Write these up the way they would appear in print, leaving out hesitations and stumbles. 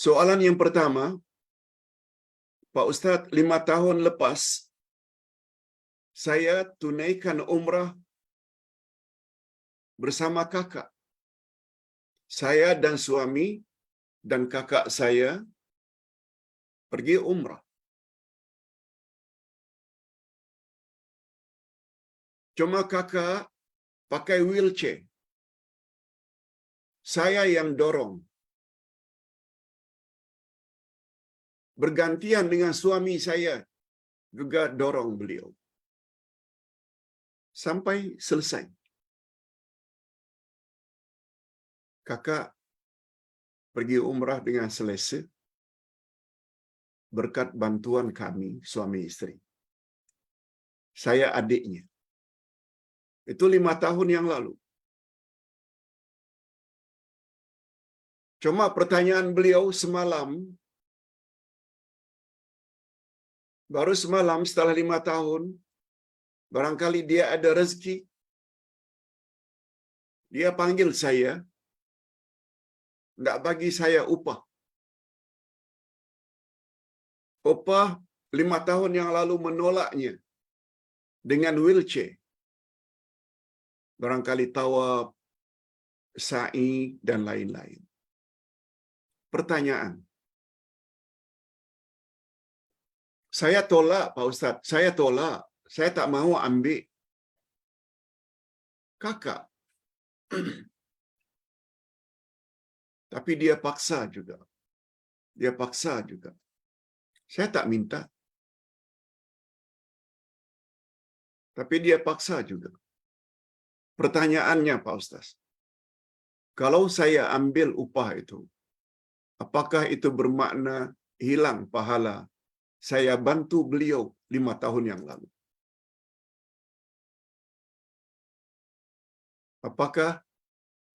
Soalan yang pertama, Pak Ustaz, 5 tahun lepas saya tunaikan umrah bersama kakak. Saya dan suami dan kakak saya pergi umrah. Cuma kakak pakai wheelchair. Saya yang dorong. Bergantian dengan suami saya juga dorong beliau. Sampai selesai. Kakak pergi umrah dengan selesa berkat bantuan kami, suami isteri. Saya adiknya. Itu 5 tahun yang lalu. Cuma pertanyaan beliau semalam, baru semalam setelah 5 tahun, barangkali dia ada rezeki, dia panggil saya, tidak bagi saya upah. Upah 5 tahun yang lalu menolaknya dengan wheelchair. Barangkali tawaf, sa'i, dan lain-lain. Pertanyaan. Saya tolak, Pak Ustaz. Saya tolak. Saya tak mahu ambil. Kakak. Tapi dia paksa juga. Dia paksa juga. Saya tak minta. Tapi dia paksa juga. Pertanyaannya, Pak Ustaz. Kalau saya ambil upah itu, apakah itu bermakna hilang pahala saya bantu beliau 5 tahun yang lalu? Apakah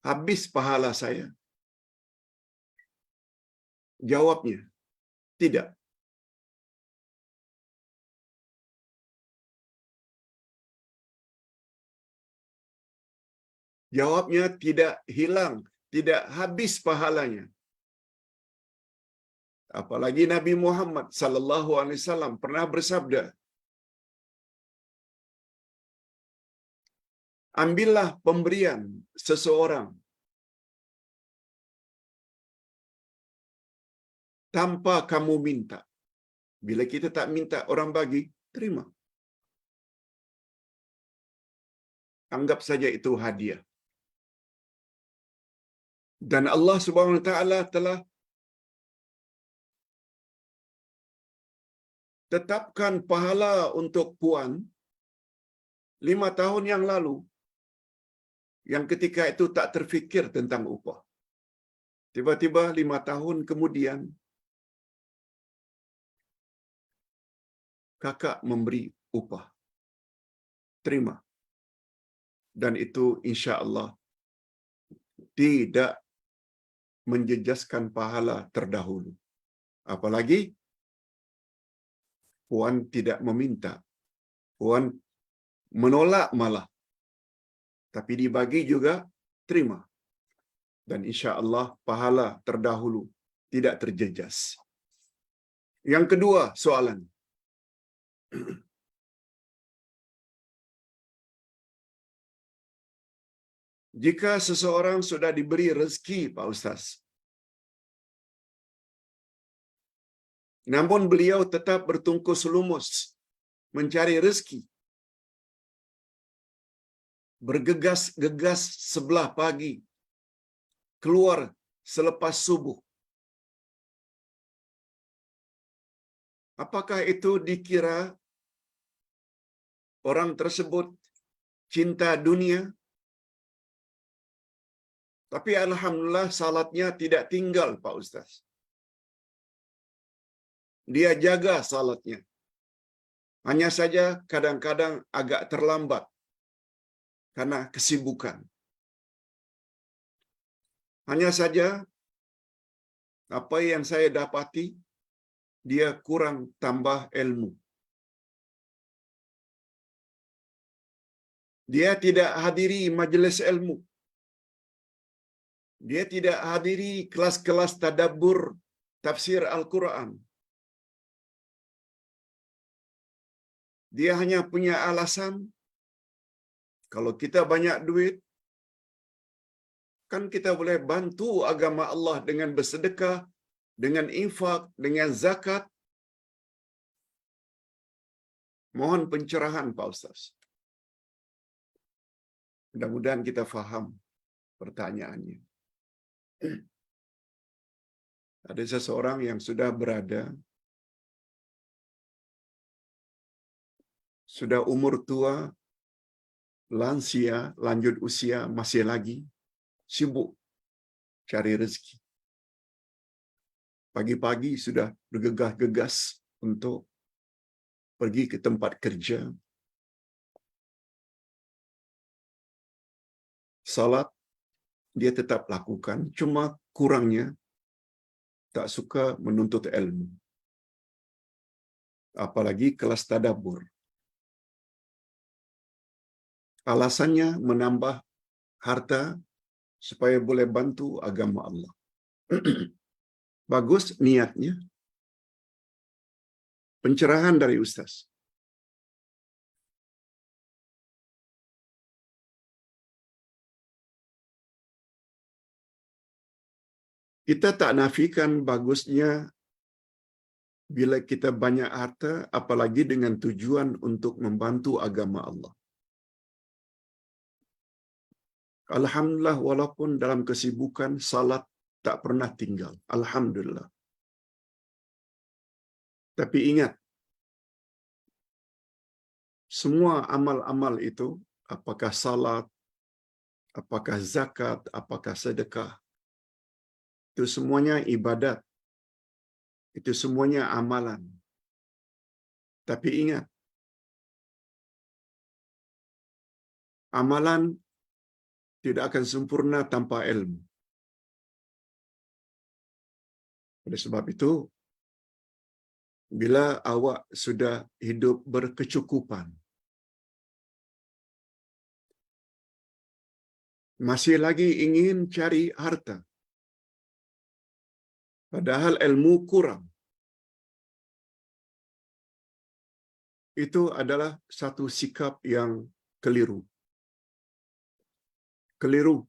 habis pahala saya? Jawabnya, tidak. Jawabnya tidak hilang, tidak habis pahalanya. Apalagi Nabi Muhammad sallallahu alaihi wasallam pernah bersabda, ambillah pemberian seseorang tanpa kamu minta. Bila kita tak minta orang bagi, terima. Anggap saja itu hadiah. Dan Allah Subhanahu wa taala telah tetapkan pahala untuk puan 5 tahun yang lalu, yang ketika itu tak terfikir tentang upah. Tiba-tiba 5 tahun kemudian, kakak memberi upah. Terima. Dan itu insya Allah tidak menjejaskan pahala terdahulu. Apalagi puan tidak meminta. Puan menolak malah. Tapi dibagi juga, terima. Dan insya Allah pahala terdahulu tidak terjejas. Yang kedua soalan. Jika seseorang sudah diberi rezeki, Pak Ustaz, namun beliau tetap bertungkus lumus mencari rezeki, bergegas-gegas sebelah pagi, keluar selepas subuh. Apakah itu dikira orang tersebut cinta dunia? Tapi alhamdulillah salatnya tidak tinggal, Pak Ustaz. Dia jaga salatnya. Hanya saja kadang-kadang agak terlambat karena kesibukan. Hanya saja apa yang saya dapati, dia kurang tambah ilmu. Dia tidak hadiri majelis ilmu. Dia tidak hadiri kelas-kelas tadabbur tafsir Al-Quran. Dia hanya punya alasan, kalau kita banyak duit, kan kita boleh bantu agama Allah dengan bersedekah, dengan infak, dengan zakat. Mohon pencerahan Pak Ustaz. Mudah-mudahan kita faham pertanyaannya. Ada seseorang yang sudah berada, sudah umur tua, lansia, lanjut usia, masih lagi sibuk cari rezeki. Pagi-pagi sudah bergegas-gegas untuk pergi ke tempat kerja. Salat dia tetap lakukan, cuma kurangnya tak suka menuntut ilmu. Apalagi kelas tadabbur. Alasannya menambah harta supaya boleh bantu agama Allah. Bagus niatnya. Pencerahan dari Ustaz. Kita tak nafikan bagusnya bila kita banyak harta, apalagi dengan tujuan untuk membantu agama Allah. Alhamdulillah, walaupun dalam kesibukan, salat tak pernah tinggal. Alhamdulillah. Tapi ingat, semua amal-amal itu, apakah salat, apakah zakat, apakah sedekah, itu semuanya ibadat. Itu semuanya amalan. Tapi ingat, amalan tidak akan sempurna tanpa ilmu. Oleh sebab itu, bila awak sudah hidup berkecukupan, masih lagi ingin cari harta, padahal ilmu kurang, itu adalah satu sikap yang keliru. Keliru.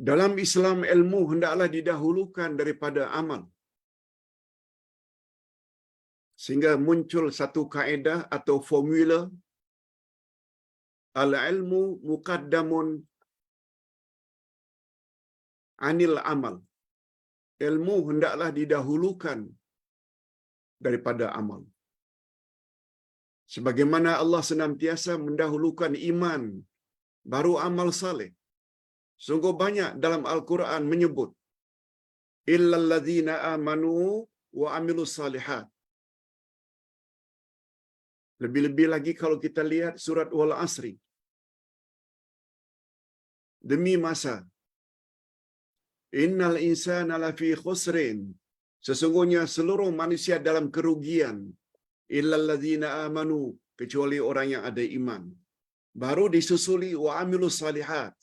Dalam Islam, ilmu hendaklah didahulukan daripada amal. Sehingga muncul satu kaedah atau formula, al-ilmu muqaddamun anil amal. Ilmu hendaklah didahulukan daripada amal. Sebagaimana Allah senantiasa mendahulukan iman, baru amal saleh. Sungguh banyak dalam Al-Quran menyebut, illal ladzina amanu wa amilus salihat. Lebih-lebih lagi kalau kita lihat surat Wal Asri. Demi masa, innal insana lafi khusrin. Sesungguhnya seluruh manusia dalam kerugian. Illal ladzina amanu, kecuali orang yang ada iman. Baru disusuli wa amilus salihat,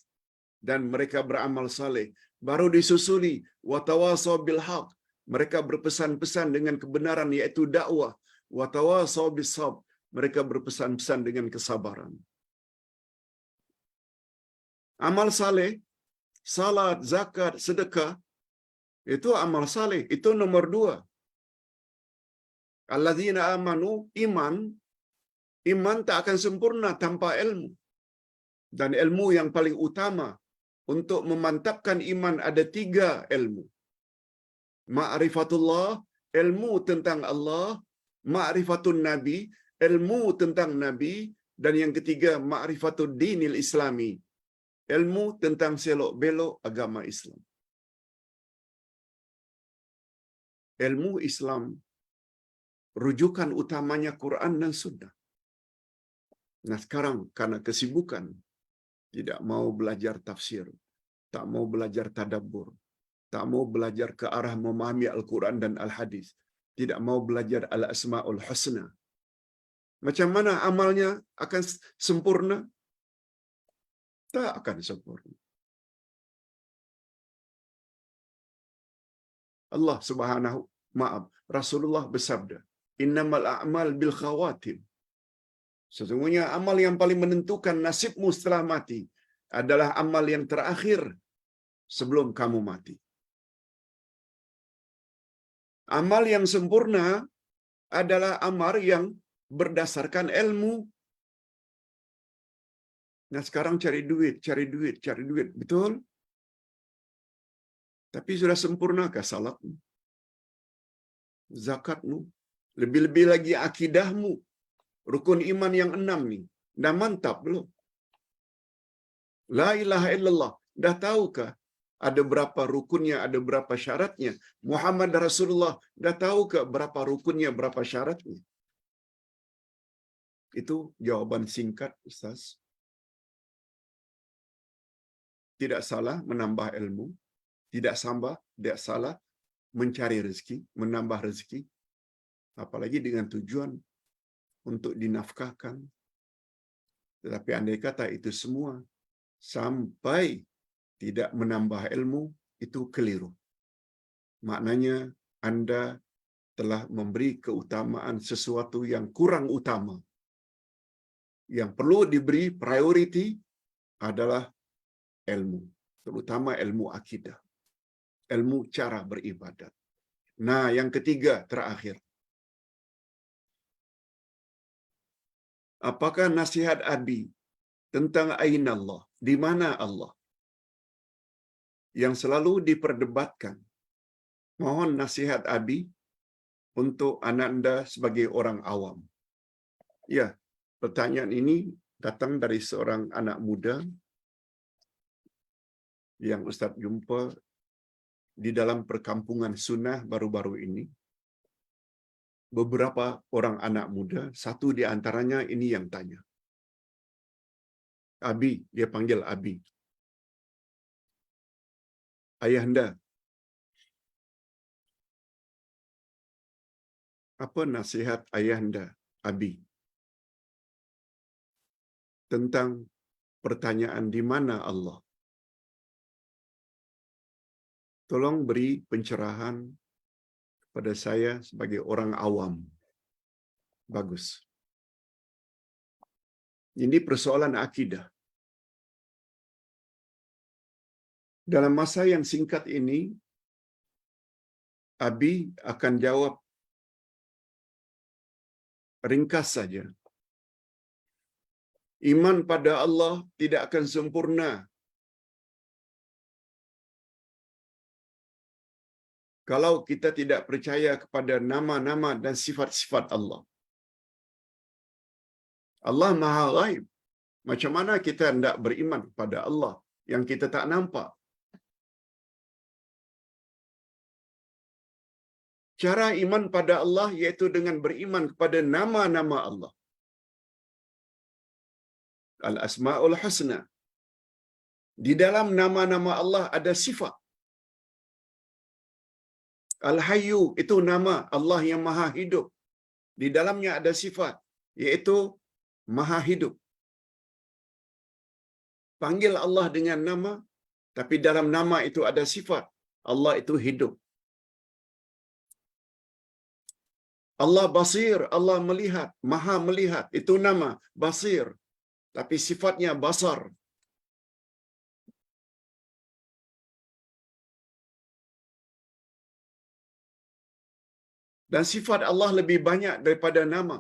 dan mereka beramal saleh. Baru disusuli wa tawasaw bil haq, mereka berpesan-pesan dengan kebenaran, iaitu dakwah. Wa tawasaw bis sabr, mereka berpesan-pesan dengan kesabaran. Amal saleh, salat, zakat, sedekah, itu amal saleh. Itu nomor 2. Alladzina amanu, iman. Iman tak akan sempurna tanpa ilmu. Dan ilmu yang paling utama untuk memantapkan iman ada 3 ilmu. Ma'rifatullah, ilmu tentang Allah. Ma'rifatun Nabi, ilmu tentang Nabi. Dan yang ketiga, ma'rifatud dinil Islami, ilmu tentang selok-belok agama Islam. Ilmu Islam, rujukan utamanya Quran dan Sunnah. Nah sekarang, karena kesibukan, tidak mau belajar tafsir, tak mau belajar tadabbur, tak mau belajar ke arah memahami Al-Quran dan Al-Hadis, tidak mau belajar Al-Asma'ul Husna. Macam mana amalnya akan sempurna? Tak akan sempurna. Allah Subhanahu maaf, Rasulullah bersabda, "Innamal a'mal bil khawatim." Sesungguhnya amal yang paling menentukan nasibmu setelah mati adalah amal yang terakhir sebelum kamu mati. Amal yang sempurna adalah amal yang berdasarkan ilmu. Nah, sekarang cari duit, betul? Tapi sudah sempurnakah salatmu, zakatmu, lebih-lebih lagi akidahmu, rukun iman yang 6 ni, dah mantap belum? La ilaha illallah, dah tahukah ada berapa rukunnya, ada berapa syaratnya? Muhammad Rasulullah, dah tahukah berapa rukunnya, berapa syaratnya? Itu jawaban singkat, Ustaz. Tidak salah menambah ilmu, tidak salah mencari rezeki, menambah rezeki, apalagi dengan tujuan untuk dinafkahkan. Tetapi andai kata itu semua sampai tidak menambah ilmu, itu keliru. Maknanya Anda telah memberi keutamaan sesuatu yang kurang utama. Yang perlu diberi priority adalah ilmu, terutama ilmu akidah, ilmu cara beribadat. Nah, yang ketiga terakhir, apakah nasihat Abi tentang aina Allah, di mana Allah, yang selalu diperdebatkan? Mohon nasihat Abi untuk Ananda sebagai orang awam. Ya, pertanyaan ini datang dari seorang anak muda yang Ustaz jumpa di dalam perkampungan sunnah baru-baru ini. Beberapa orang anak muda, satu di antaranya ini yang tanya. Abi, dia panggil Abi. Ayahanda, apa nasihat ayahanda, Abi, tentang pertanyaan di mana Allah? Tolong beri pencerahan pada saya sebagai orang awam. Bagus. Ini persoalan akidah. Dalam masa yang singkat ini, Abi akan jawab ringkas saja. Iman pada Allah tidak akan sempurna kalau kita tidak percaya kepada nama-nama dan sifat-sifat Allah. Allah Maha Ghaib. Macam mana kita hendak beriman pada Allah yang kita tak nampak? Cara iman pada Allah iaitu dengan beriman kepada nama-nama Allah. Al-Asma'ul Husna. Di dalam nama-nama Allah ada sifat. Al-Hayyu itu nama Allah yang maha hidup. Di dalamnya ada sifat, iaitu maha hidup. Panggil Allah dengan nama, tapi dalam nama itu ada sifat. Allah itu hidup. Allah Basir, Allah melihat, maha melihat. Itu nama Basir. Tapi sifatnya Basar. Dan sifat Allah lebih banyak daripada nama.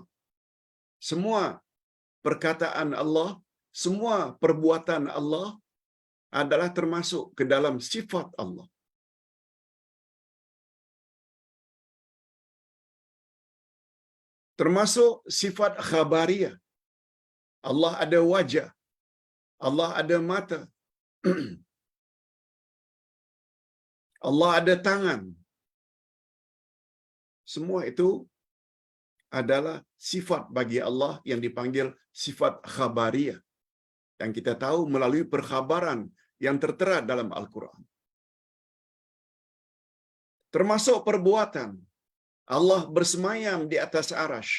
Semua perkataan Allah, semua perbuatan Allah adalah termasuk ke dalam sifat Allah. Termasuk sifat khabariyah. Allah ada wajah. Allah ada mata. Allah ada tangan. Semua itu adalah sifat bagi Allah yang dipanggil sifat khabariyah. Yang kita tahu melalui perkhabaran yang tertera dalam Al-Quran. Termasuk perbuatan. Allah bersemayam di atas arash.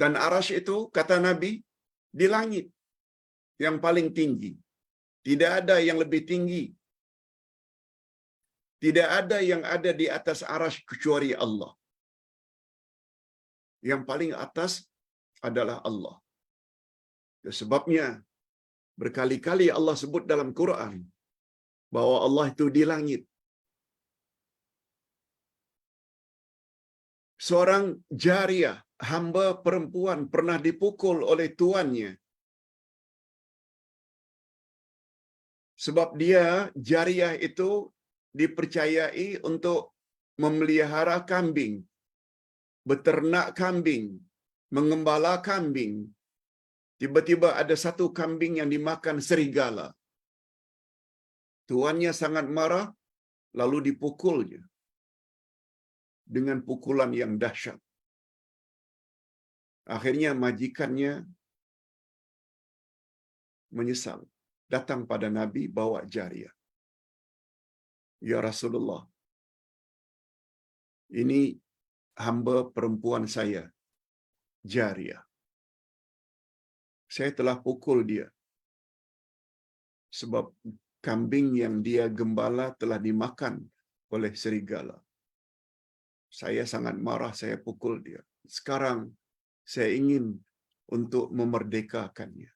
Dan arash itu, kata Nabi, di langit yang paling tinggi. Tidak ada yang lebih tinggi Tidak ada yang ada di atas arasy kecuali Allah. Yang paling atas adalah Allah. Sebabnya berkali-kali Allah sebut dalam Quran bahwa Allah itu di langit. Seorang jariah, hamba perempuan pernah dipukul oleh tuannya sebab dia, jariah itu dipercayai untuk memelihara kambing, beternak kambing, mengembala kambing. Tiba-tiba ada satu kambing yang dimakan serigala. Tuannya sangat marah, lalu dipukulnya dengan pukulan yang dahsyat. Akhirnya majikannya menyesal, datang pada Nabi bawa jariah. Ya Rasulullah, ini hamba perempuan saya, jariah. Saya telah pukul dia sebab kambing yang dia gembala telah dimakan oleh serigala. Saya sangat marah, saya pukul dia. Sekarang saya ingin untuk memerdekakannya.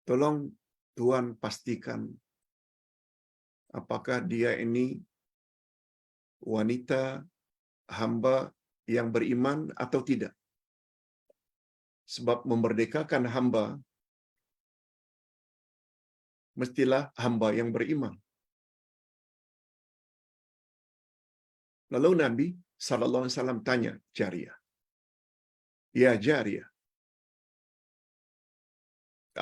Tolong Tuan pastikan apakah dia ini wanita hamba yang beriman atau tidak. Sebab memerdekakan hamba mestilah hamba yang beriman. Lalu Nabi sallallahu alaihi wasallam tanya jariah, "Ya jariah,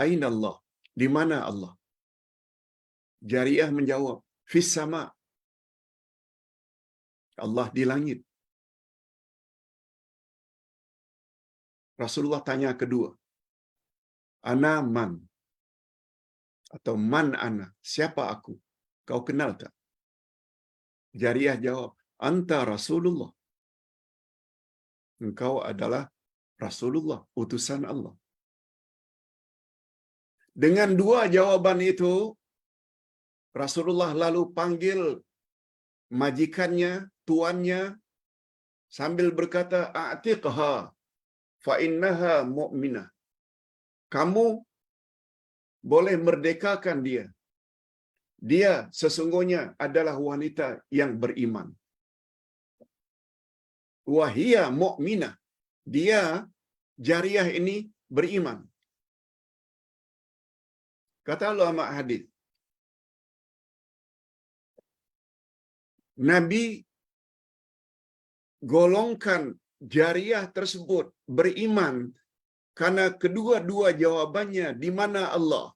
aina Allah? Di mana Allah?" Jariah menjawab, "Fis sama." Allah di langit. Rasulullah tanya kedua, "Ana man?" Atau "Man ana?" Siapa aku? Kau kenal tak? Jariah jawab, "Anta Rasulullah." Engkau adalah Rasulullah, utusan Allah. Dengan dua jawaban itu, Rasulullah lalu panggil majikannya, tuannya, sambil berkata, "A'tiqha fa innaha mu'minah." Kamu boleh merdekakan dia. Dia sesungguhnya adalah wanita yang beriman. Wahia mu'minah. Dia, jariah ini beriman. Kata ulama hadis, Nabi golongkan jariah tersebut beriman karena kedua-dua jawabannya di mana Allah.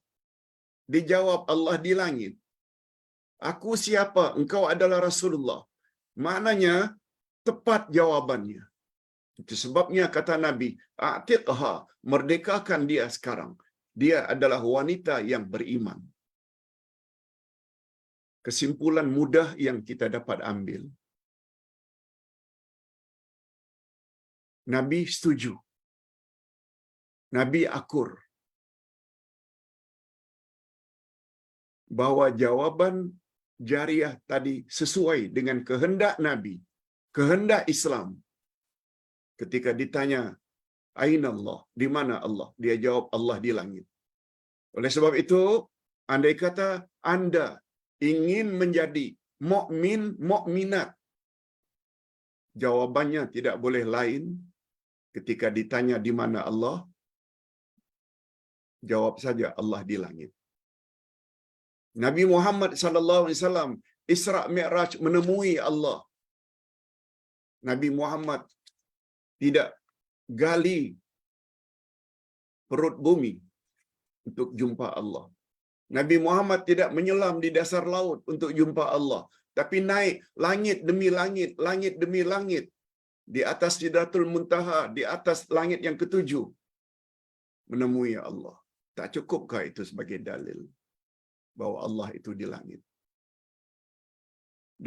Dijawab Allah di langit. Aku siapa? Engkau adalah Rasulullah. Maknanya tepat jawabannya. Itu sebabnya kata Nabi, "A'tiqha," merdekakan dia sekarang. Dia adalah wanita yang beriman. Kesimpulan mudah yang kita dapat ambil, Nabi setuju. Nabi akur bahwa jawaban jariah tadi sesuai dengan kehendak Nabi, kehendak Islam. Ketika ditanya, "Aina Allah?" Di mana Allah? Dia jawab, "Allah di langit." Oleh sebab itu, andai kata Anda ingin menjadi mukmin, mukminat, jawabannya tidak boleh lain ketika ditanya di mana Allah, jawab saja Allah di langit. Nabi Muhammad sallallahu alaihi wasallam Isra Mi'raj menemui Allah. Nabi Muhammad tidak gali perut bumi untuk jumpa Allah. Nabi Muhammad tidak menyelam di dasar laut untuk jumpa Allah, tapi naik langit demi langit, langit demi langit, di atas Sidratul Muntaha, di atas langit yang ketujuh, menemui Allah. Tak cukupkah itu sebagai dalil bahwa Allah itu di langit?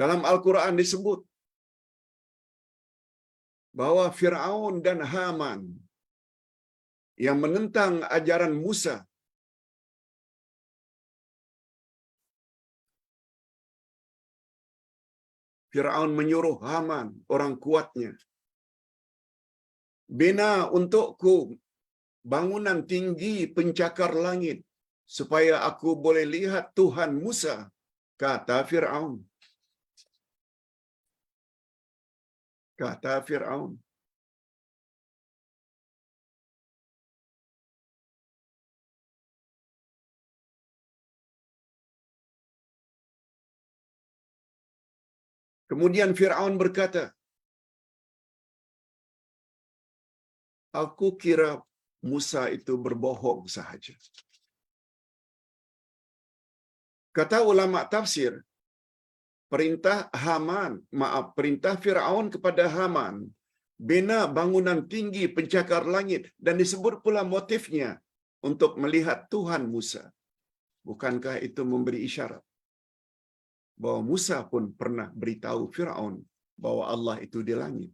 Dalam Al-Quran disebut bahwa Fir'aun dan Haman yang menentang ajaran Musa Firaun menyuruh Haman, orang kuatnya, bina untukku bangunan tinggi pencakar langit supaya aku boleh lihat Tuhan Musa, kata Firaun. Kata Firaun. Kemudian Firaun berkata, aku kira Musa itu berbohong sahaja. Kata ulama tafsir, perintah Firaun kepada Haman, bina bangunan tinggi pencakar langit, dan disebut pula motifnya untuk melihat Tuhan Musa. Bukankah itu memberi isyarat bahwa Musa pun pernah beritahu Firaun bahwa Allah itu di langit?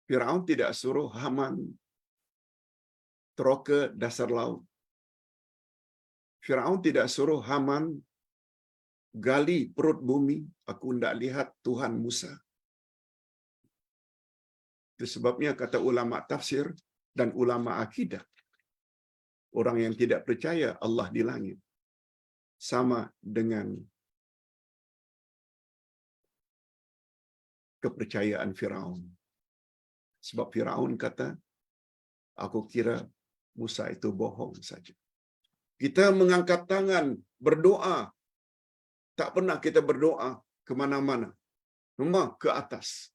Firaun tidak suruh Haman teroka dasar laut. Firaun tidak suruh Haman gali perut bumi, aku hendak lihat Tuhan Musa. Itu sebabnya kata ulama tafsir dan ulama akidah, orang yang tidak percaya Allah di langit sama dengan kepercayaan Firaun. Sebab Firaun kata, aku kira Musa itu bohong saja. Kita mengangkat tangan, berdoa. Tak pernah kita berdoa ke mana-mana. Cuma ke atas.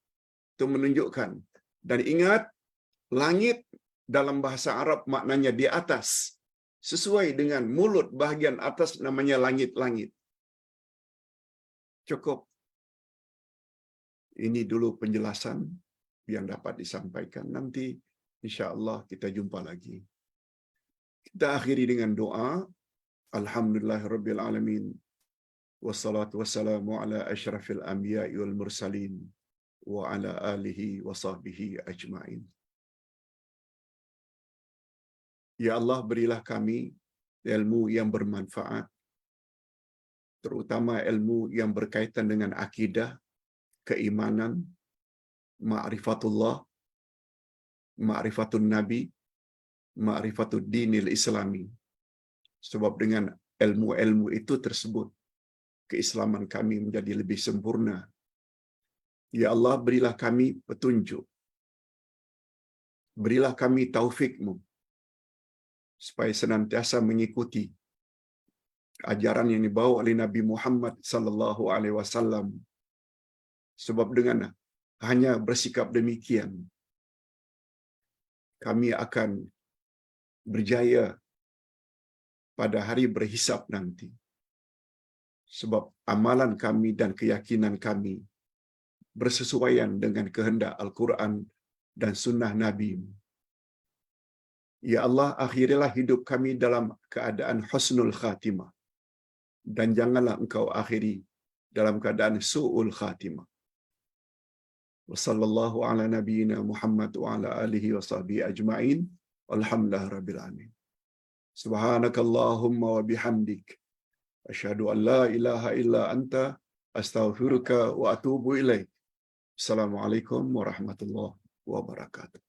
Itu menunjukkan. Dan ingat, langit dalam bahasa Arab maknanya di atas. Sesuai dengan mulut bahagian atas namanya langit-langit. Cukup. Ini dulu penjelasan yang dapat disampaikan. Nanti insya-Allah kita jumpa lagi. Kita akhiri dengan doa. Alhamdulillahirabbil alamin. Wassalatu wassalamu ala asyrafil anbiya'i wal mursalin wa ala alihi wa sahbihi ajma'in. Ya Allah, berilah kami ilmu yang bermanfaat, terutama ilmu yang berkaitan dengan akidah, keimanan, ma'rifatullah, ma'rifatun nabi, ma'rifatud dinil islami. Sebab dengan ilmu-ilmu itu tersebut, keislaman kami menjadi lebih sempurna. Ya Allah, berilah kami petunjuk. Berilah kami taufik-Mu, supaya senantiasa mengikuti ajaran yang dibawa oleh Nabi Muhammad sallallahu alaihi wasallam. Sebab dengan hanya bersikap demikian, kami akan berjaya pada hari berhisab nanti. Sebab amalan kami dan keyakinan kami bersesuaian dengan kehendak Al-Quran dan sunnah Nabi. Ya Allah, akhirilah hidup kami dalam keadaan husnul khatimah. Dan janganlah Engkau akhiri dalam keadaan su'ul khatimah. Wa sallallahu ala nabiyyina Muhammad wa ala alihi wa sahbihi ajma'in. Alhamdulillah rabbil alamin. Subhanakallahumma wa bihamdik. Asyhadu an la ilaha illa anta astaghfiruka wa atubu ilaik. Assalamualaikum warahmatullahi wabarakatuh.